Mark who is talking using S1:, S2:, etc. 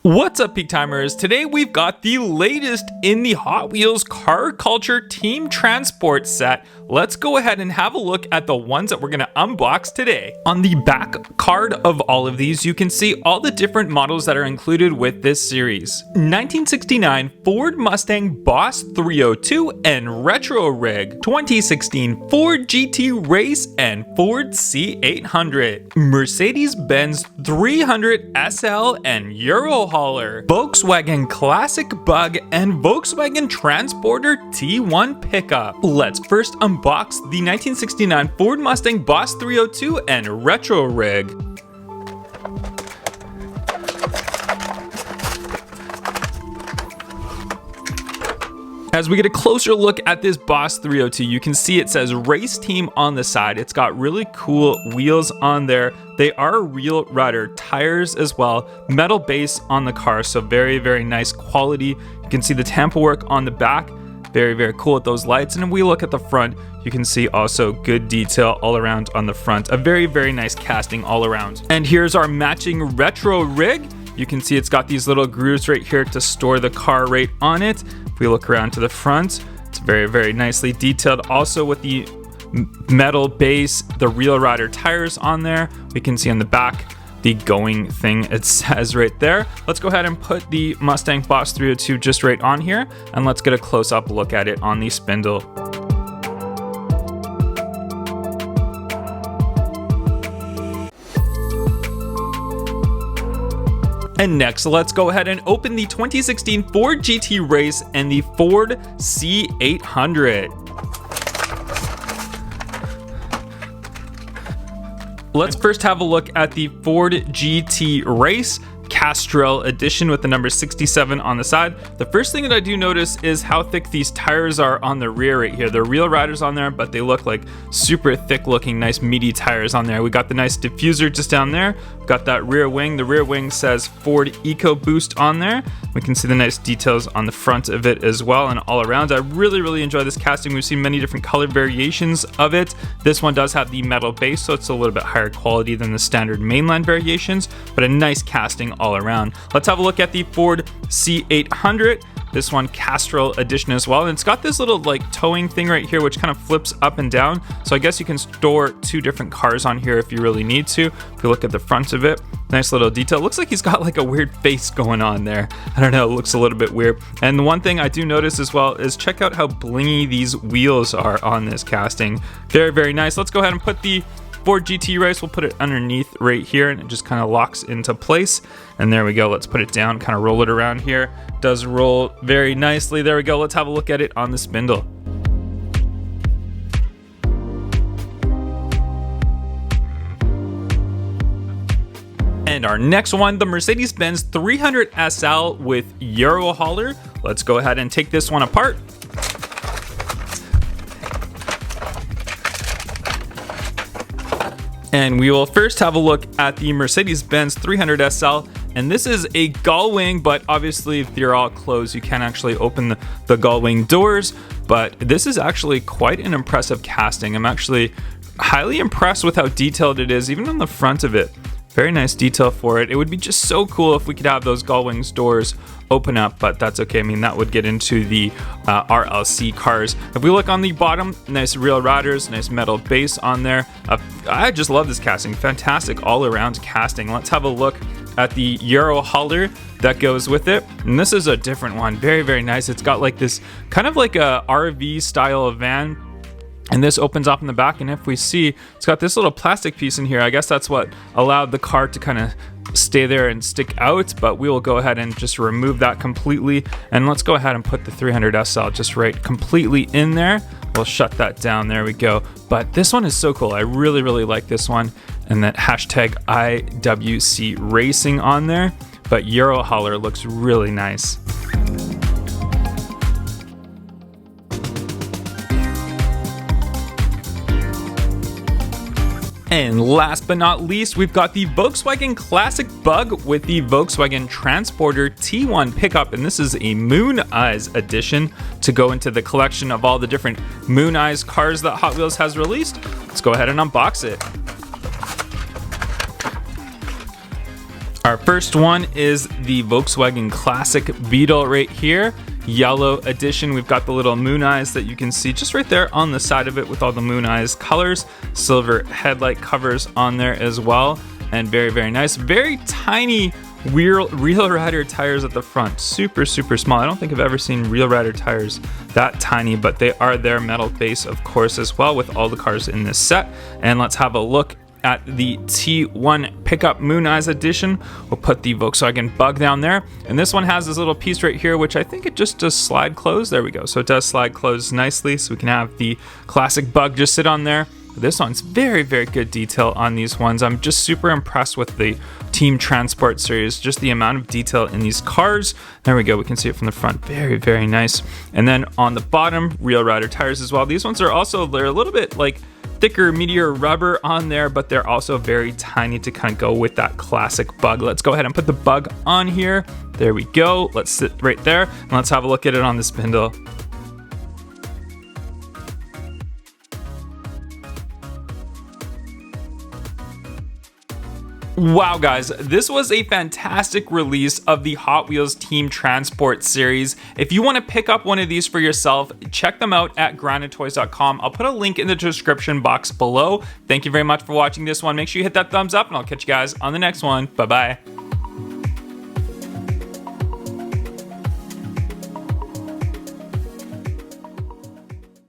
S1: What's up, Peak Timers? Today we've got the latest in the Hot Wheels Car Culture Team Transport set. Let's go ahead and have a look at the ones that we're going to unbox today. On the back card of all of these, you can see all the different models that are included with this series. 1969 Ford Mustang Boss 302 and Retro Rig. 2016 Ford GT Race and Ford C800. Mercedes-Benz 300 SL and Eurohauler. Volkswagen Classic Bug and Volkswagen Transporter T1 Pickup. Let's first unbox the 1969 Ford Mustang Boss 302 and Retro Rig. As we get a closer look at this Boss 302, you can see it says Race Team on the side. It's got really cool wheels on there. They are Real Rider tires as well. Metal base on the car, so very, very nice quality. You can see the tampo work on the back. Very, very cool with those lights. And if we look at the front, you can see also good detail all around on the front. A very, very nice casting all around. And here's our matching Retro Rig. You can see it's got these little grooves right here to store the car rate on it. If we look around to the front, it's very, very nicely detailed. Also with the metal base, the Real Rider tires on there. We can see on the back the going thing it says right there. Let's go ahead and put the Mustang Boss 302 just right on here, and let's get a close-up look at it on the spindle. And next, let's go ahead and open the 2016 Ford GT Race and the Ford C800. Let's first have a look at the Ford GT Race Castrol edition with the number 67 on the side. The first thing that I do notice is how thick these tires are on the rear right here. They're Real Riders on there, but they look like super thick looking, nice meaty tires on there. We got the nice diffuser just down there. We've got that rear wing. The rear wing says Ford EcoBoost on there. We can see the nice details on the front of it as well and all around. I really enjoy this casting. We've seen many different color variations of it. This one does have the metal base, so it's a little bit higher quality than the standard mainline variations, but a nice casting all around. Let's have a look at the Ford C800. This one Castrol edition as well, and it's got this little like towing thing right here which kind of flips up and down, so I guess you can store two different cars on here if you really need to. If you look at the front of it, nice little detail. Looks like he's got like a weird face going on there. I don't know, it looks a little bit weird. And the one thing I do notice as well is check out how blingy these wheels are on this casting. Very nice. Let's go ahead and put the Ford GT Race, we'll put it underneath right here and it just kind of locks into place. And there we go. Let's put it down, kind of roll it around here. Does roll very nicely. There we go. Let's have a look at it on the spindle. And our next one, the Mercedes-Benz 300 SL with Eurohauler. Let's go ahead and take this one apart. And we will first have a look at the Mercedes-Benz 300 SL. And this is a gull wing, but obviously if they're all closed, you can't actually open the gull wing doors. But this is actually quite an impressive casting. I'm actually highly impressed with how detailed it is, even on the front of it. Very nice detail for it. It would be just so cool if we could have those gull wings doors open up, but that's okay. I mean, that would get into the RLC cars. If we look on the bottom, nice Real Riders, nice metal base on there. I just love this casting. Fantastic all around casting. Let's have a look at the Eurohauler that goes with it. And this is a different one. Very nice. It's got like this kind of like a RV style of van. And this opens up in the back, and if we see, it's got this little plastic piece in here. I guess that's what allowed the car to kind of stay there and stick out, but we will go ahead and just remove that completely. And let's go ahead and put the 300 SL just right completely in there. We'll shut that down. There we go. But this one is so cool. I really like this one. And that hashtag IWC Racing on there. But Eurohauler looks really nice. And last but not least, we've got the Volkswagen Classic Bug with the Volkswagen Transporter T1 Pickup, and this is a Moon Eyes edition to go into the collection of all the different Moon Eyes cars that Hot Wheels has released. Let's go ahead and unbox it. Our first one is the Volkswagen Classic Beetle right here. Yellow edition. We've got the little moon eyes that you can see just right there on the side of it with all the moon eyes colors. Silver headlight covers on there as well. And very, very nice. Very tiny wheel rider tires at the front. Super, super small. I don't think I've ever seen wheel rider tires that tiny, but they are there. Metal base, of course, as well with all the cars in this set. And let's have a look at the T1 pickup Moon Eyes edition. We'll put the Volkswagen Bug down there. And this one has this little piece right here, which I think it just does slide close. There we go. So it does slide close nicely. So we can have the classic Bug just sit on there. This one's very, very good detail on these ones. I'm just super impressed with the Team Transport series, just the amount of detail in these cars. There we go, we can see it from the front. Very, very nice. And then on the bottom, Real Rider tires as well. These ones are also, they're a little bit like thicker, meatier rubber on there, but they're also very tiny to kind of go with that classic Bug. Let's go ahead and put the Bug on here. There we go. Let's sit right there and let's have a look at it on the spindle. Wow guys, this was a fantastic release of the Hot Wheels Team Transport series. If you want to pick up one of these for yourself, check them out at groundedtoys.com. I'll put a link in the description box below. Thank you very much for watching this one. Make sure you hit that thumbs up and I'll catch you guys on the next one. Bye bye.